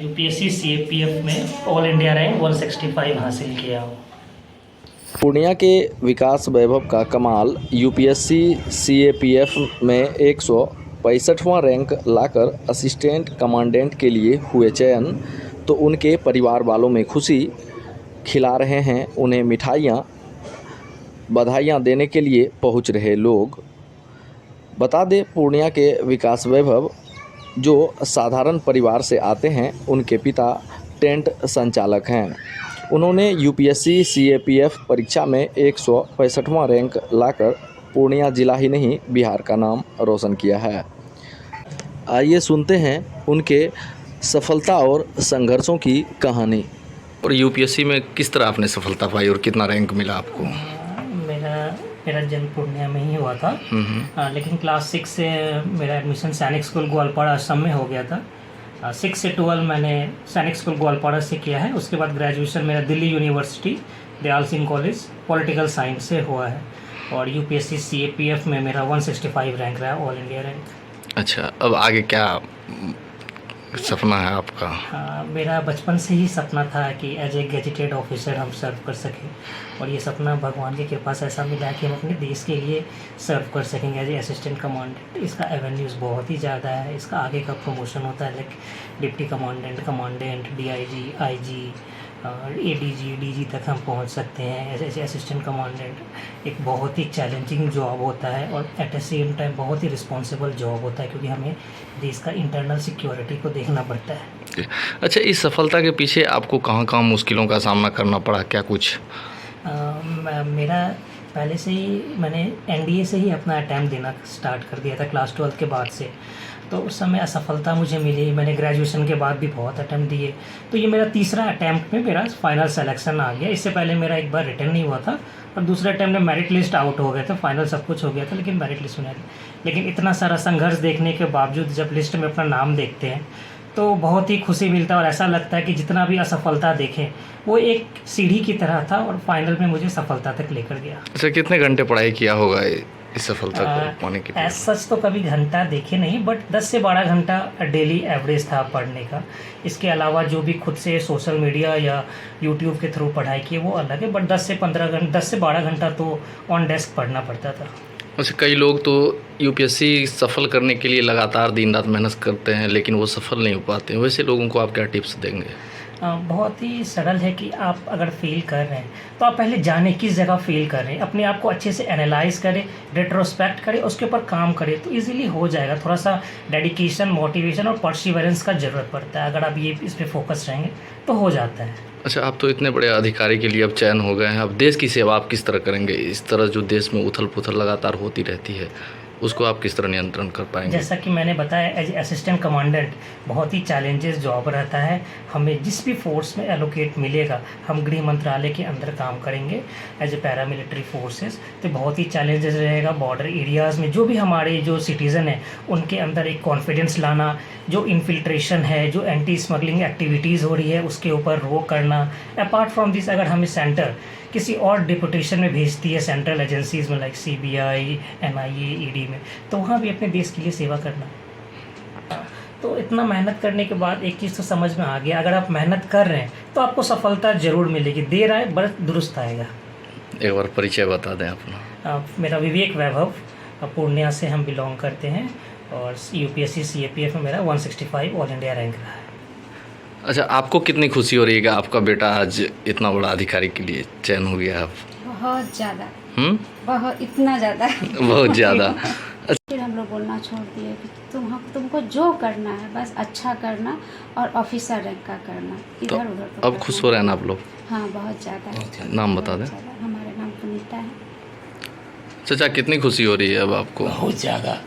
UPSC CAPF में all India rank 165 हासिल किया हूँ। पूर्णिया के विकास वैभव का कमाल, यूपीएससी सीएपीएफ में 165वां रैंक लाकर असिस्टेंट कमांडेंट के लिए हुए चयन, तो उनके परिवार वालों में खुशी खिला रहे हैं उन्हें मिठाइयाँ, बधाइयाँ देने के लिए पहुंच रहे लोग। बता दें, पूर्णिया के विकास वैभव जो साधारण परिवार से आते हैं, उनके पिता टेंट संचालक हैं। उन्होंने यूपीएससी सीएपीएफ परीक्षा में 165वां रैंक लाकर पूर्णिया जिला ही नहीं बिहार का नाम रोशन किया है। आइए सुनते हैं उनके सफलता और संघर्षों की कहानी। और यूपीएससी में किस तरह आपने सफलता पाई और कितना रैंक मिला आपको? मेरा जन्म पूर्णिया में ही हुआ था। लेकिन क्लास 6 से मेरा एडमिशन सैनिक स्कूल ग्वालपाड़ा असम में हो गया था। 6 से 12 मैंने सैनिक स्कूल ग्वालपाड़ा से किया है। उसके बाद ग्रेजुएशन मेरा Delhi university Dayal Singh college political science से हुआ है। और यूपीएससी सीएपीएफ में मेरा 165 रैंक रहा, ऑल इंडिया रैंक। अच्छा, अब आगे क्या सपना है आपका? मेरा बचपन से ही सपना था कि एज ए गेजेटेड ऑफिसर हम सर्व कर सकें, और ये सपना भगवान की कृपा से ऐसा मिला कि हम अपने देश के लिए सर्व कर सकेंगे एज ए असिस्टेंट कमांडेंट। इसका एवेन्यूज़ बहुत ही ज़्यादा है। इसका आगे का प्रमोशन होता है, like deputy commandant, commandant, DIG, IG, ADG, DG तक हम पहुंच सकते हैं एज ए असिस्टेंट कमांडेंट। एक बहुत ही चैलेंजिंग जॉब होता है और एट द सेम टाइम बहुत ही रिस्पॉन्सिबल जॉब होता है, क्योंकि हमें देश का इंटरनल सिक्योरिटी को देखना पड़ता है। अच्छा, इस सफलता के पीछे आपको कहाँ मुश्किलों का सामना करना पड़ा, क्या कुछ? मेरा पहले से ही मैंने एनडीए से ही अपना अटैम्प्ट देना स्टार्ट कर दिया था क्लास 12 के बाद से। तो उस समय असफलता मुझे मिली। मैंने ग्रेजुएशन के बाद भी बहुत अटैम्प्ट दिए। तो ये मेरा तीसरा अटैम्प्ट में मेरा फाइनल सिलेक्शन आ गया। इससे पहले मेरा एक बार रिटर्न नहीं हुआ था, और दूसरे अटैम्प्ट में मेरिट लिस्ट आउट हो गया था। फाइनल सब कुछ हो गया था, लेकिन मेरिट लिस्ट में नहीं। लेकिन इतना सारा संघर्ष देखने के बावजूद जब लिस्ट में अपना नाम देखते हैं तो बहुत ही खुशी मिलता है, और ऐसा लगता है कि जितना भी असफलता देखें वो एक सीढ़ी की तरह था, और फाइनल में मुझे सफलता तक लेकर गया। अच्छा, कितने घंटे पढ़ाई किया होगा इस सफलता को पाने के लिए? सच तो कभी घंटा देखे नहीं, बट 10 से 12 घंटा डेली एवरेज था पढ़ने का। इसके अलावा जो भी खुद से सोशल मीडिया या यूट्यूब के थ्रू पढ़ाई की वो अलग है, बट 10 से 12 घंटा तो ऑन डेस्क पढ़ना पड़ता था। अच्छा, कई लोग तो यूपीएससी सफल करने के लिए लगातार दिन रात मेहनत करते हैं, लेकिन वो सफल नहीं हो पाते हैं। वैसे लोगों को आप क्या टिप्स देंगे? बहुत ही सरल है कि आप अगर फेल कर रहे हैं तो आप पहले जाने किस जगह फेल कर रहे हैं, अपने आप को अच्छे से एनालाइज करें, रेट्रोस्पेक्ट करें, उसके ऊपर काम करें तो इजीली हो जाएगा। थोड़ा सा डेडिकेशन, मोटिवेशन और परसिवरेंस का ज़रूरत पड़ता है। अगर आप ये इस पर फोकस रहेंगे तो हो जाता है। अच्छा, आप तो इतने बड़े अधिकारी के लिए अब चयन हो गए हैं। अब देश की सेवा आप किस तरह करेंगे? इस तरह जो देश में उथल पुथल लगातार होती रहती है, उसको आप किस तरह नियंत्रण कर पाएंगे? जैसा कि मैंने बताया, एज ए असिस्टेंट कमांडेंट बहुत ही चैलेंजेस जॉब रहता है। हमें जिस भी फोर्स में एलोकेट मिलेगा, हम गृह मंत्रालय के अंदर काम करेंगे एज ए पैरामिलिट्री फोर्सेस। तो बहुत ही चैलेंजेस रहेगा। बॉर्डर एरियाज़ में जो भी हमारे जो सिटीज़न हैं उनके अंदर एक कॉन्फिडेंस लाना, जो इन्फिल्ट्रेशन है, जो एंटी स्मगलिंग एक्टिविटीज़ हो रही है उसके ऊपर रोक करना। अपार्ट फ्रॉम दिस, अगर हमें सेंटर किसी और डिपुटेशन में भेजती है, सेंट्रल एजेंसीज़ में लाइक सीबीआई, एनआईए, ईडी में, तो वहाँ भी अपने देश के लिए सेवा करना। तो इतना मेहनत करने के बाद एक चीज़ तो समझ में आ गया, अगर आप मेहनत कर रहे हैं तो आपको सफलता ज़रूर मिलेगी। देर आए बस दुरुस्त आएगा। एक बार परिचय बता दें अपना। मेरा विवेक वैभव, पूर्णिया से हम बिलोंग करते हैं, और यूपीएससी सीएपीएफ में मेरा 165 ऑल इंडिया रैंक रहा है। अच्छा, आपको कितनी खुशी हो रही है कि आपका बेटा आज इतना बड़ा अधिकारी के लिए चयन हो गया? आप बहुत ज़्यादा। बहुत इतना ज़्यादा बहुत ज़्यादा। फिर हम लोग बोलना छोड़ दिए कि तुमको जो करना है बस अच्छा करना और ऑफिसर रैंक का करना, तो इधर उधर। अब खुश हो रहे हैं ना आप लोग? हाँ, बहुत ज़्यादा। नाम बता दें। हमारा नाम पुनीता है। चाचा, कितनी खुशी हो रही है अब आपको? बहुत ज़्यादा,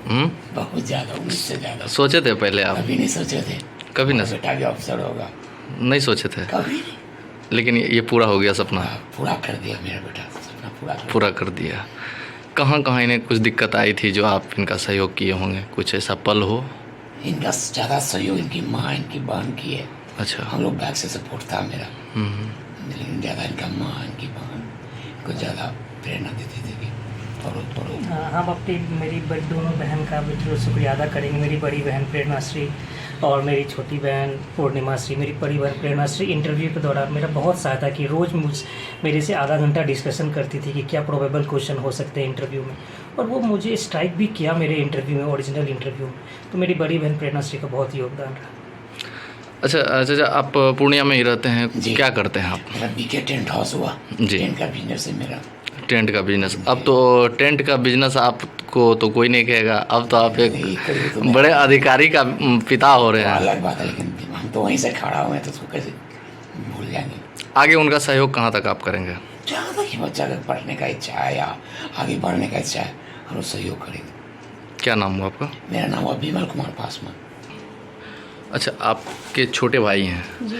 बहुत ज़्यादा, उससे ज़्यादा। सोचे थे पहले आप? कभी नहीं सोचे थे। कभी ना बेटा भी अफसर होगा, नहीं सोचे थे? कभी नहीं। लेकिन ये पूरा हो गया सपना? पूरा कर दिया मेरा बेटा, सपना पूरा कर दिया। कहाँ इन्हें कुछ दिक्कत आई थी जो आप इनका सहयोग किए होंगे? कुछ ऐसा पल हो? इनका ज़्यादा सहयोग इनकी माँ, इनकी बहन की है। अच्छा। हम लोग बैक से सपोर्ट था मेरा, लेकिन ज़्यादा इनका माँ, इनकी बहन को ज़्यादा प्रेरणा देती थी कि पढ़ो। हम अपनी मेरी दोनों बहन का भी शुक्रिया अदा करेंगे। मेरी बड़ी बहन प्रेरणा श्री और मेरी छोटी बहन पूर्णिमा श्री, मेरी बड़ी बहन प्रेरणा श्री इंटरव्यू के दौरान मेरा बहुत सहायता की। रोज़ मेरे से आधा घंटा डिस्कशन करती थी कि क्या प्रोबेबल क्वेश्चन हो सकते हैं इंटरव्यू में, और वो मुझे स्ट्राइक भी किया मेरे इंटरव्यू में, ओरिजिनल इंटरव्यू में। तो मेरी बड़ी बहन प्रेरणा श्री का बहुत योगदान रहा। अच्छा, आप पूर्णिया में ही रहते हैं, जी। क्या करते हैं आप? मेरा बीके टेंट हाउस हुआ, जी। टेंट का बिजनेस है मेरा। टेंट का बिजनेस। अब तो टेंट का बिजनेस आपको तो कोई नहीं कहेगा, अब तो आप नहीं, करिए तो एक बड़े अधिकारी का पिता हो रहे वो हैं। अलग बात है, लेकिन हम तो वहीं से खड़ा हुए हैं तो उसको कैसे भूल जाएंगे। आगे उनका सहयोग कहाँ तक आप करेंगे? जहाँ तक कि बच्चा का पढ़ने का इच्छा है या आगे बढ़ने का इच्छा है, हम लोग सहयोग करेंगे। क्या नाम हुआ आपका? मेरा नाम हुआ विमल कुमार पासवान। अच्छा, आपके छोटे भाई हैं, जी,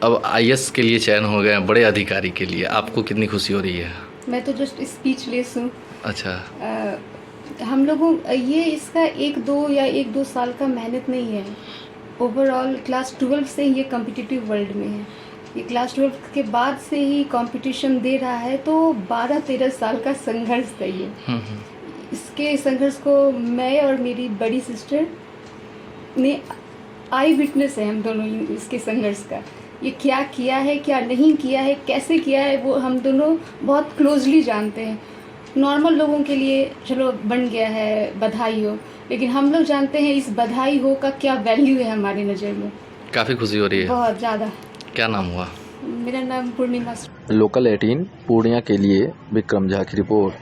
अब आईएएस के लिए चयन हो गए हैं, बड़े अधिकारी के लिए, आपको कितनी खुशी हो रही है? मैं तो जस्ट स्पीचलेस हूँ। अच्छा। हम लोगों ये इसका 1-2 साल का मेहनत नहीं है। ओवरऑल क्लास 12 से ही ये कॉम्पिटिटिव वर्ल्ड में है। ये क्लास 12 के बाद से ही कंपटीशन दे रहा है, तो 12-13 साल का संघर्ष था ये। इसके संघर्ष को मैं और मेरी बड़ी सिस्टर ने आई विटनेस है, हम दोनों इसके संघर्ष का। ये क्या किया है, क्या नहीं किया है, कैसे किया है, वो हम दोनों बहुत क्लोजली जानते हैं। नॉर्मल लोगों के लिए चलो बन गया है, बधाई हो, लेकिन हम लोग जानते हैं इस बधाई हो का क्या वैल्यू है हमारी नज़र में। काफ़ी खुशी हो रही है। बहुत ज़्यादा। क्या नाम हुआ? मेरा नाम पूर्णिमा। लोकल 18 पूर्णिया के लिए विक्रम झा की रिपोर्ट।